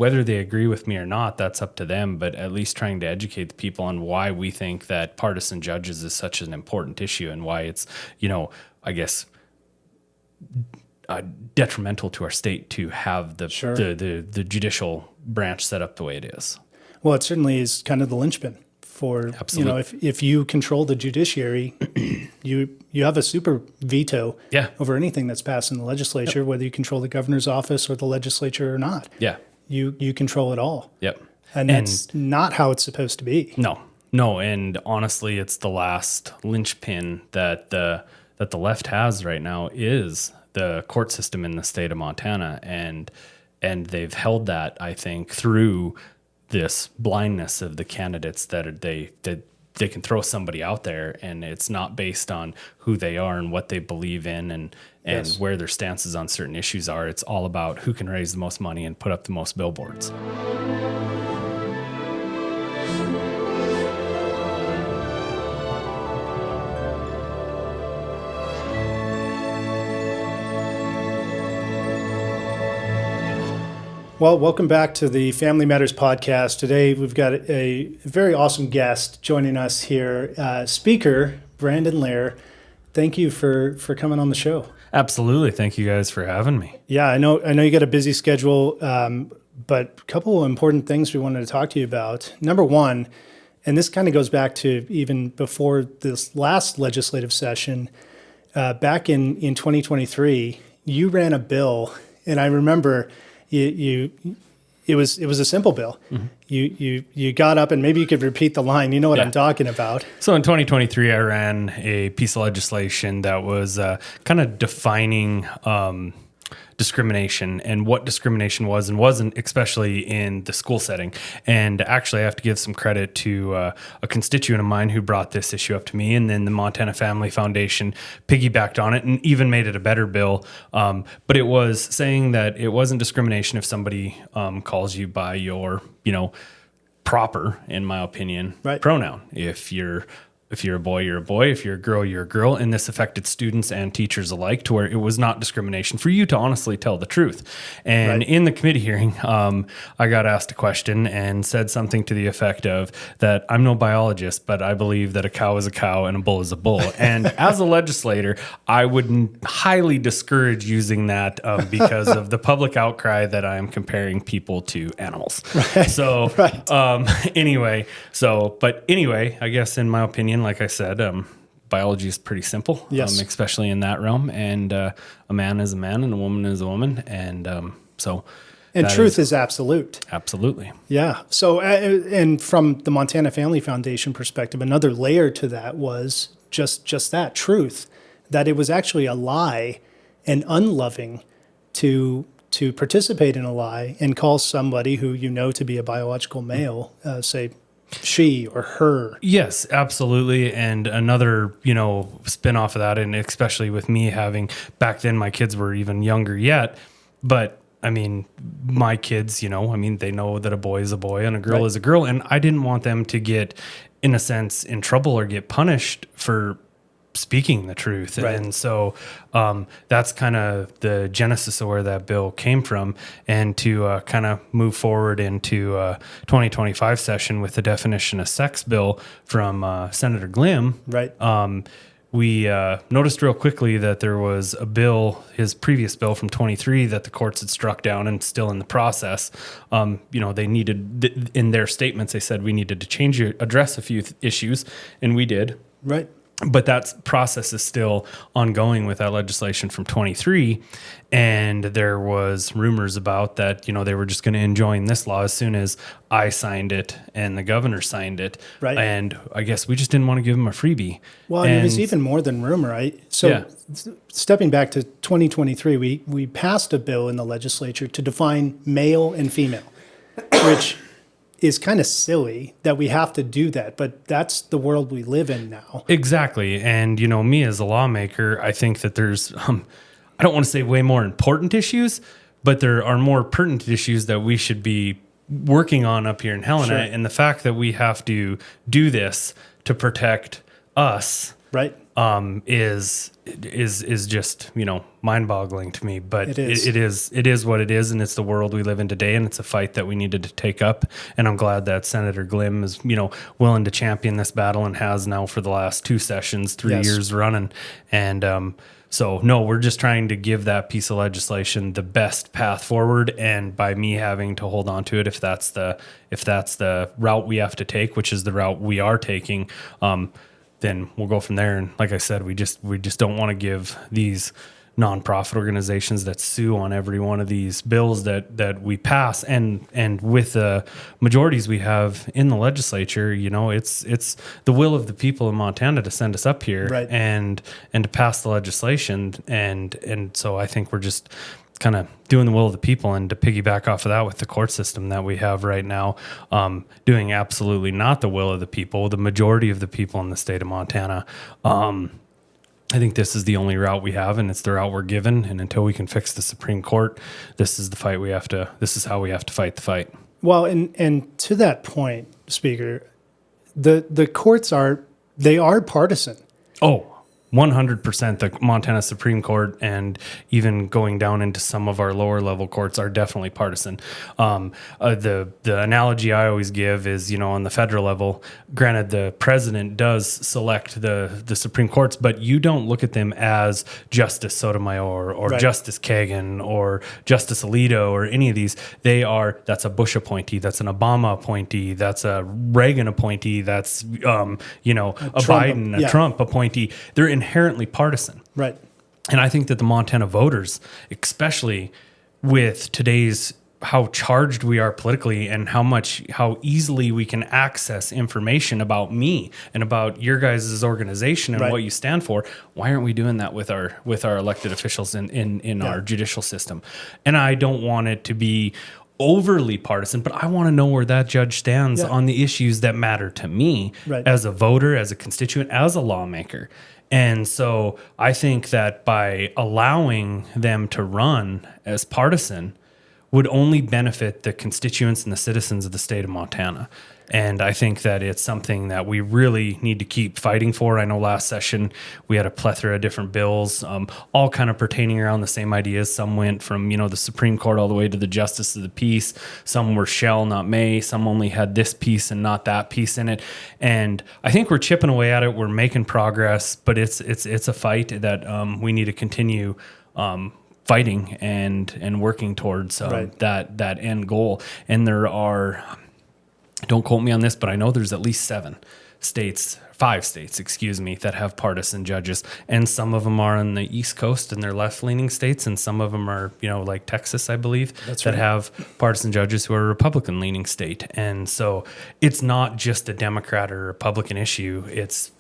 whether they agree with me or not, that's up to them, but at least trying to educate the people on why we think that partisan judges is such an important issue and why it's, I guess, detrimental to our state to have the judicial branch set up the way it is. Well, it certainly is kind of the linchpin for, Absolutely. if you control the judiciary, you have a super veto over anything that's passed in the legislature, whether you control the governor's office or the legislature or not. Yeah. You control it all. Yep. And that's not how it's supposed to be. No. And honestly, it's the last linchpin that the left has right now is the court system in the state of Montana. And they've held that, I think, through this blindness of the candidates that they can throw somebody out there and it's not based on who they are and what they believe in and where their stances on certain issues are. It's all about who can raise the most money and put up the most billboards. Well, welcome back to the Family Matters podcast. Today, we've got a very awesome guest joining us here, Speaker Brandon Ler. Thank you for coming on the show. Absolutely. Thank you guys for having me. Yeah, I know you got a busy schedule, but a couple of important things we wanted to talk to you about. Number one, and this kind of goes back to even before this last legislative session, back in 2023, you ran a bill, and I remember it was a simple bill. Mm-hmm. You got up, and maybe you could repeat the line. You know what I'm talking about. So in 2023, I ran a piece of legislation that was kind of defining discrimination and what discrimination was and wasn't, especially in the school setting. And actually, I have to give some credit to a constituent of mine who brought this issue up to me, and then the Montana Family Foundation piggybacked on it and even made it a better bill. But it was saying that it wasn't discrimination if somebody calls you by your, proper, in my opinion, pronoun. If you're a boy, you're a boy. If you're a girl, you're a girl. And this affected students and teachers alike to where it was not discrimination for you to honestly tell the truth. And in the committee hearing, I got asked a question and said something to the effect of that I'm no biologist, but I believe that a cow is a cow and a bull is a bull. And as a legislator, I would highly discourage using that because of the public outcry that I'm comparing people to animals. So anyway, I guess in my opinion, like I said, biology is pretty simple, especially in that realm. And a man is a man and a woman is a woman. And and truth is absolute. Absolutely. Yeah. So, and from the Montana Family Foundation perspective, another layer to that was just that truth, that it was actually a lie and unloving to participate in a lie and call somebody who you know to be a biological male, say, she or her. Yes, absolutely. And another, spin off of that, and especially with me having, back then my kids were even younger yet, but I mean, my kids, they know that a boy is a boy and a girl is a girl. And I didn't want them to get, in a sense, in trouble or get punished for speaking the truth. And so that's kind of the genesis of where that bill came from, and to kind of move forward into 2025 session with the definition of sex bill from Senator Glim. We noticed real quickly that there was a bill, his previous bill from 23, that the courts had struck down and still in the process. They needed, in their statements, they said we needed to address a few issues, and we did. But that process is still ongoing with that legislation from 23. And there was rumors about that, they were just going to enjoin this law as soon as I signed it and the governor signed it. And I guess we just didn't want to give them a freebie. Well, and it was even more than rumor, right? So stepping back to 2023, we passed a bill in the legislature to define male and female, which is kind of silly that we have to do that, but that's the world we live in now. Exactly. And, me as a lawmaker, I think that there's, I don't want to say way more important issues, but there are more pertinent issues that we should be working on up here in Helena. And the fact that we have to do this to protect us Right. Is just, mind-boggling to me. But It is. It is what it is, and it's the world we live in today, and it's a fight that we needed to take up. And I'm glad that Senator Glim is, willing to champion this battle and has now for the last 2 sessions, 3 Yes. years running. And so no, we're just trying to give that piece of legislation the best path forward. And by me having to hold on to it, if that's the route we have to take, which is the route we are taking, then we'll go from there. And like I said, we just don't want to give these nonprofit organizations that sue on every one of these bills that we pass, and with the majorities we have in the legislature, it's the will of the people in Montana to send us up here, Right. and to pass the legislation, and so I think we're just kind of doing the will of the people. And to piggyback off of that, with the court system that we have right now, doing absolutely not the will of the people, the majority of the people in the state of Montana. I think this is the only route we have, and it's the route we're given. And until we can fix the Supreme Court, this is the fight this is how we have to fight the fight. Well, and to that point, Speaker, the courts are partisan. Oh, 100%. The Montana Supreme Court, and even going down into some of our lower level courts, are definitely partisan. The analogy I always give is, on the federal level, granted, the president does select the Supreme Courts, but you don't look at them as Justice Sotomayor or Right. Justice Kagan or Justice Alito or any of these. That's a Bush appointee, that's an Obama appointee, that's a Reagan appointee, that's a Biden, a yeah. Trump appointee. They're inherently partisan. Right. And I think that the Montana voters, especially with today's how charged we are politically, and how easily we can access information about me and about your guys' organization and Right. what you stand for, why aren't we doing that with our elected officials in our judicial system? And I don't want it to be overly partisan, but I want to know where that judge stands on the issues that matter to me, Right. as a voter, as a constituent, as a lawmaker. And so I think that by allowing them to run as partisan would only benefit the constituents and the citizens of the state of Montana. And I think that it's something that we really need to keep fighting for. I know last session we had a plethora of different bills, all kind of pertaining around the same ideas. Some went from, the Supreme Court all the way to the Justice of the Peace. Some were shall, not may. Some only had this piece and not that piece in it. And I think we're chipping away at it. We're making progress, but it's a fight that we need to continue fighting and working towards Right. that end goal. And there are, don't quote me on this, but I know there's at least 5 states, that have partisan judges. And some of them are on the East Coast and they're left-leaning states. And some of them are, like Texas, I believe, That's that right. have partisan judges who are a Republican-leaning state. And so it's not just a Democrat or Republican issue. It's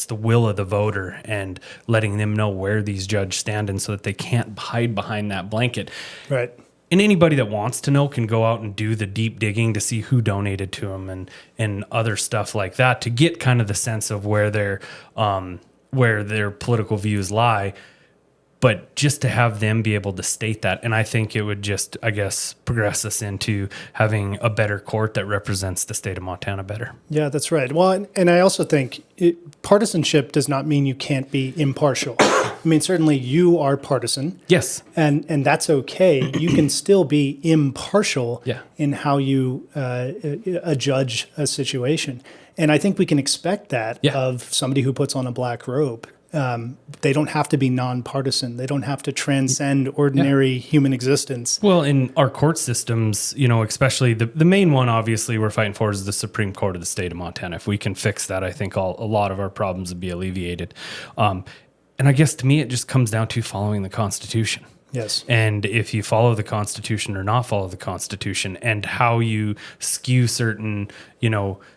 the will of the voter, and letting them know where these judges stand, and so that they can't hide behind that blanket. Right. And anybody that wants to know can go out and do the deep digging to see who donated to them and other stuff like that, to get kind of the sense of where their political views lie. But just to have them be able to state that, and I think it would just, progress us into having a better court that represents the state of Montana better. Yeah, that's right. Well, and I also think partisanship does not mean you can't be impartial. I mean, certainly you are partisan. Yes. And that's okay. You can still be impartial Yeah. in how you judge a situation. And I think we can expect that of somebody who puts on a black robe. They don't have to be nonpartisan. They don't have to transcend ordinary human existence. Well, in our court systems, especially the main one, obviously, we're fighting for is the Supreme Court of the state of Montana. If we can fix that, I think a lot of our problems would be alleviated. And I guess to me, it just comes down to following the Constitution. Yes. And if you follow the Constitution or not follow the Constitution, and how you skew certain,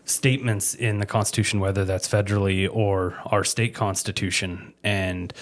statements in the Constitution, whether that's federally or our state constitution, and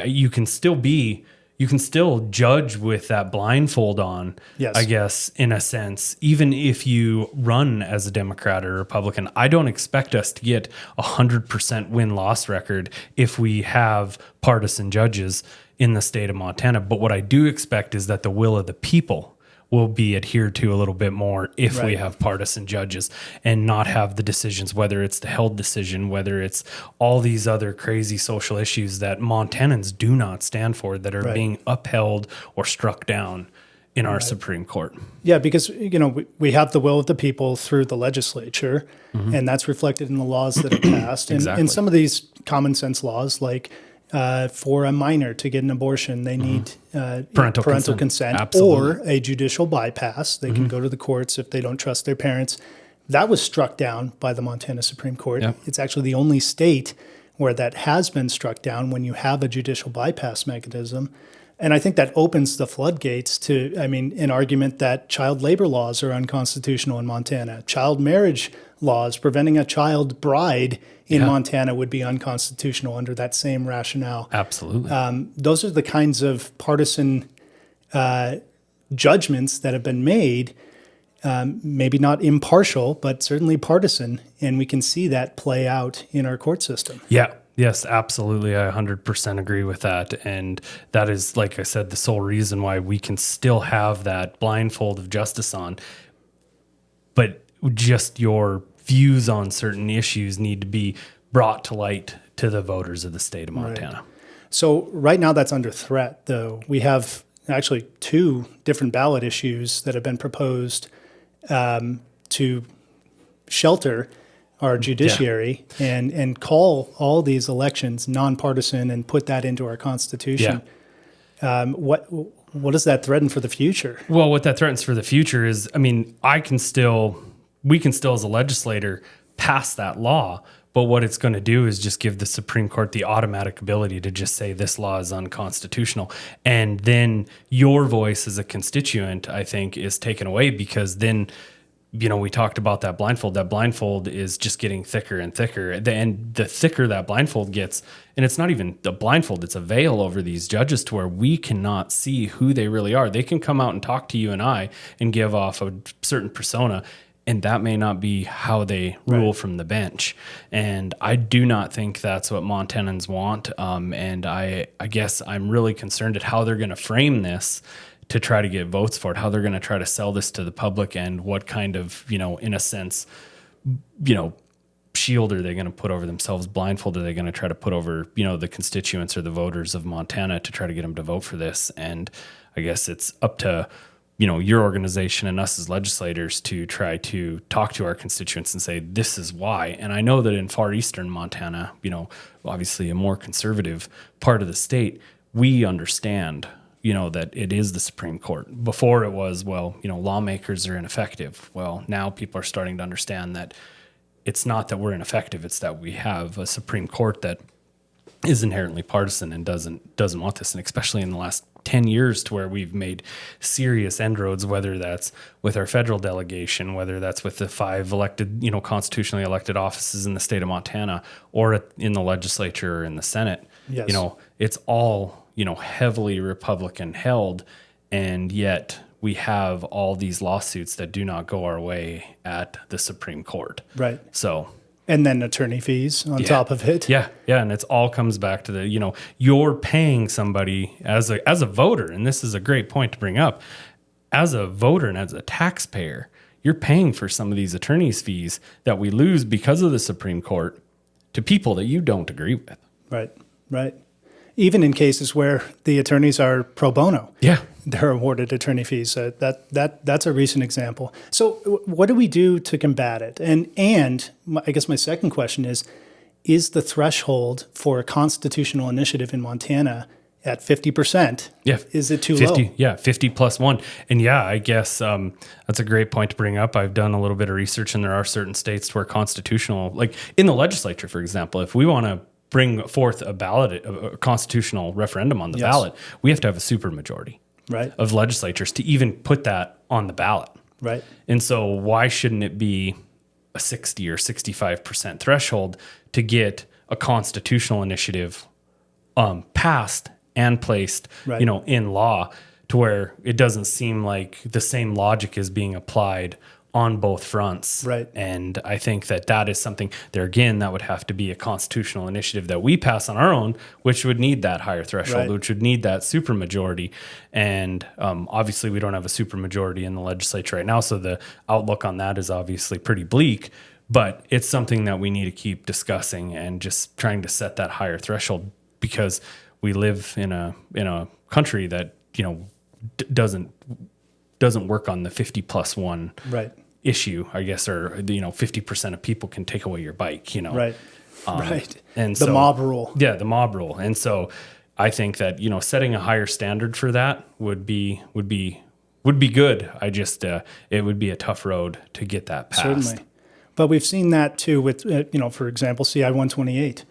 you can still judge with that blindfold on, Yes. I guess, in a sense, even if you run as a Democrat or Republican. I don't expect us to get 100% win-loss record if we have partisan judges in the state of Montana. But what I do expect is that the will of the people will be adhered to a little bit more if we Right. have partisan judges and not have the decisions, whether it's the held decision, whether it's all these other crazy social issues that Montanans do not stand for that are Right. being upheld or struck down in our Supreme Court. Yeah, because we have the will of the people through the legislature, and that's reflected in the laws that are passed. Exactly. And some of these common sense laws, like for a minor to get an abortion, they need Parental consent, consent. Absolutely. or a judicial bypass. They can go to the courts if they don't trust their parents. That was struck down by the Montana Supreme Court. Yep. It's actually the only state where that has been struck down when you have a judicial bypass mechanism. And I think that opens the floodgates to, an argument that child labor laws are unconstitutional in Montana. Child marriage laws preventing a child bride in Montana would be unconstitutional under that same rationale. Absolutely. Those are the kinds of partisan judgments that have been made, maybe not impartial, but certainly partisan. And we can see that play out in our court system. Yeah. Yes, absolutely. I 100% agree with that. And that is, like I said, the sole reason why we can still have that blindfold of justice on. But just your views on certain issues need to be brought to light to the voters of the state of Montana. Right. So right now that's under threat, though. We have actually 2 different ballot issues that have been proposed to shelter our judiciary and call all these elections nonpartisan and put that into our Constitution. What does that threaten for the future? Well, what that threatens for the future is, we can still as a legislator pass that law, but what it's going to do is just give the Supreme Court the automatic ability to just say this law is unconstitutional. And then your voice as a constituent, I think, is taken away because then, we talked about that blindfold. That blindfold is just getting thicker and thicker. And the thicker that blindfold gets, and it's not even the blindfold, it's a veil over these judges to where we cannot see who they really are. They can come out and talk to you and I and give off a certain persona, and that may not be how they rule from the bench. And I do not think that's what Montanans want. And I guess I'm really concerned at how they're going to frame this to try to get votes for it, how they're going to try to sell this to the public, and what kind of, in a sense, shield are they going to put over themselves, blindfold are they going to try to put over, the constituents or the voters of Montana to try to get them to vote for this. And I guess it's up to, your organization and us as legislators to try to talk to our constituents and say, this is why. And I know that in far eastern Montana, obviously a more conservative part of the state, we understand that it is the Supreme Court. Before it was, lawmakers are ineffective. Well, now people are starting to understand that it's not that we're ineffective, it's that we have a Supreme Court that is inherently partisan and doesn't want this. And especially in the last 10 years to where we've made serious inroads, whether that's with our federal delegation, whether that's with the 5 elected, constitutionally elected offices in the state of Montana, or in the legislature or in the Senate. Yes. It's all heavily Republican held, and yet we have all these lawsuits that do not go our way at the Supreme Court. Right. So, and then attorney fees on top of it. Yeah. And it's all comes back to the, you're paying somebody as a voter, and this is a great point to bring up. As a voter and as a taxpayer, you're paying for some of these attorney's fees that we lose because of the Supreme Court to people that you don't agree with. Right. Even in cases where the attorneys are pro bono, they're awarded attorney fees. That's a recent example. So, what do we do to combat it? And I guess my second question is the threshold for a constitutional initiative in Montana at 50%? Yeah, is it too low? 50 plus 1. And I guess that's a great point to bring up. I've done a little bit of research, and there are certain states where constitutional, like in the legislature, for example, if we want to bring forth a constitutional referendum on the ballot, we have to have a supermajority of legislatures to even put that on the ballot. Right. And so why shouldn't it be a 60 or 65% threshold to get a constitutional initiative passed and placed, in law, to where it doesn't seem like the same logic is being applied on both fronts. Right. And I think that is something there again, that would have to be a constitutional initiative that we pass on our own, which would need that higher threshold, Right. which would need that supermajority. And obviously we don't have a supermajority in the legislature right now. So the outlook on that is obviously pretty bleak, but it's something that we need to keep discussing and just trying to set that higher threshold, because we live in a country that, doesn't work on the 50+1 Right. issue, I guess, or 50% of people can take away your bike, Right. Right. and the so- mob rule. Yeah, the mob rule. And so I think that, setting a higher standard for that would be good. I just it would be a tough road to get that passed. Certainly. But we've seen that too with, for example, CI 128.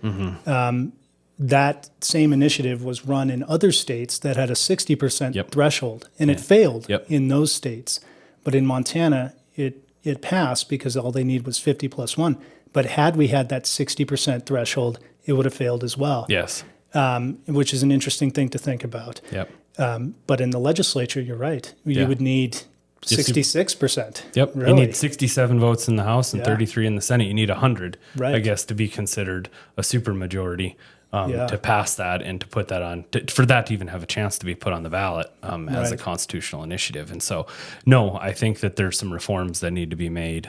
That same initiative was run in other states that had a 60% Yep. threshold, and it failed Yep. in those states. But in Montana, it passed because all they need was 50+1. But had we had that 60% threshold, it would have failed as well. Yes. Which is an interesting thing to think about. Yep. But in the legislature, you're right. You Yeah. would need 66%. Yep. Really. You need 67 votes in the House and Yeah. 33 in the Senate. You need 100, I Right. guess, to be considered a supermajority. Yeah. To pass that and to put that on, for that to even have a chance to be put on the ballot as a Right. constitutional initiative. And so, no, I think that there's some reforms that need to be made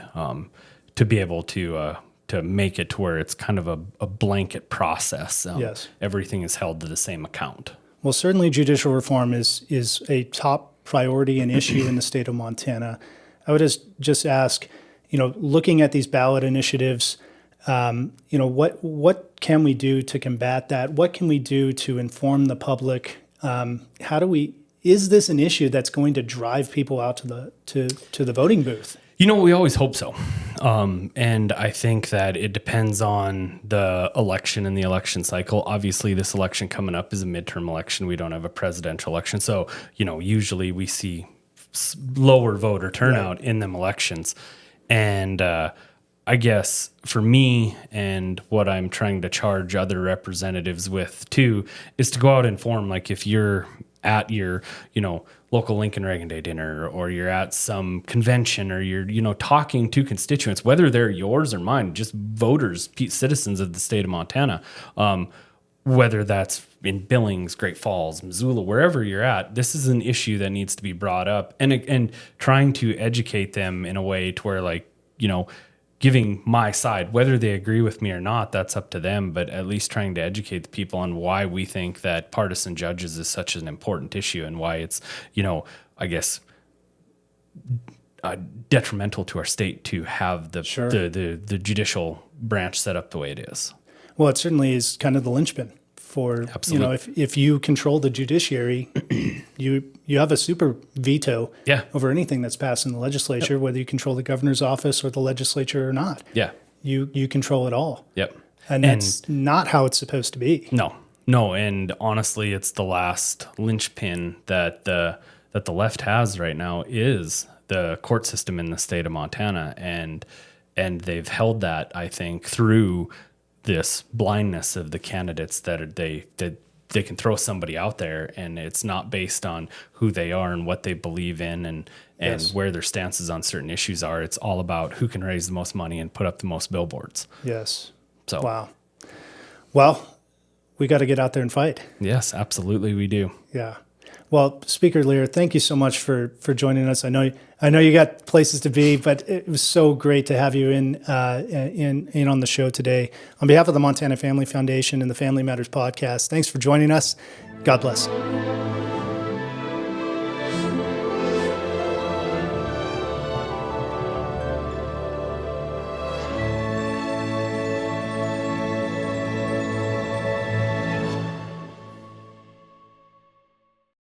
to be able to make it to where it's kind of a blanket process. Yes. Everything is held to the same account. Well, certainly judicial reform is a top priority and issue in the state of Montana. I would just ask, looking at these ballot initiatives, what can we do to combat that? What can we do to inform the public? Is this an issue that's going to drive people out to the voting booth? We always hope so. And I think that it depends on the election and the election cycle. Obviously, this election coming up is a midterm election. We don't have a presidential election. So, usually we see lower voter turnout in them elections. And I guess for me, and what I'm trying to charge other representatives with too, is to go out and inform. Like if you're at your, local Lincoln Reagan Day dinner, or you're at some convention, or you're, talking to constituents, whether they're yours or mine, just voters, citizens of the state of Montana, whether that's in Billings, Great Falls, Missoula, wherever you're at, this is an issue that needs to be brought up, and trying to educate them in a way to where, giving my side, whether they agree with me or not, that's up to them, but at least trying to educate the people on why we think that partisan judges is such an important issue, and why it's, I guess, detrimental to our state to have the judicial branch set up the way it is. Well, it certainly is kind of the linchpin for, Absolutely. if you control the judiciary, you have a super veto over anything that's passed in the legislature, whether you control the governor's office or the legislature or not. Yeah. You control it all. Yep. And that's not how it's supposed to be. No. And honestly, it's the last linchpin that the left has right now is the court system in the state of Montana. And they've held that, I think, through this blindness of the candidates, that they can throw somebody out there and it's not based on who they are and what they believe in and where their stances on certain issues are. It's all about who can raise the most money and put up the most billboards. Yes. So wow. Well, we got to get out there and fight. Yes, absolutely, we do. Yeah. Well, Speaker Ler, thank you so much for joining us. I know you got places to be, but it was so great to have you in on the show today. On behalf of the Montana Family Foundation and the Family Matters podcast, thanks for joining us. God bless.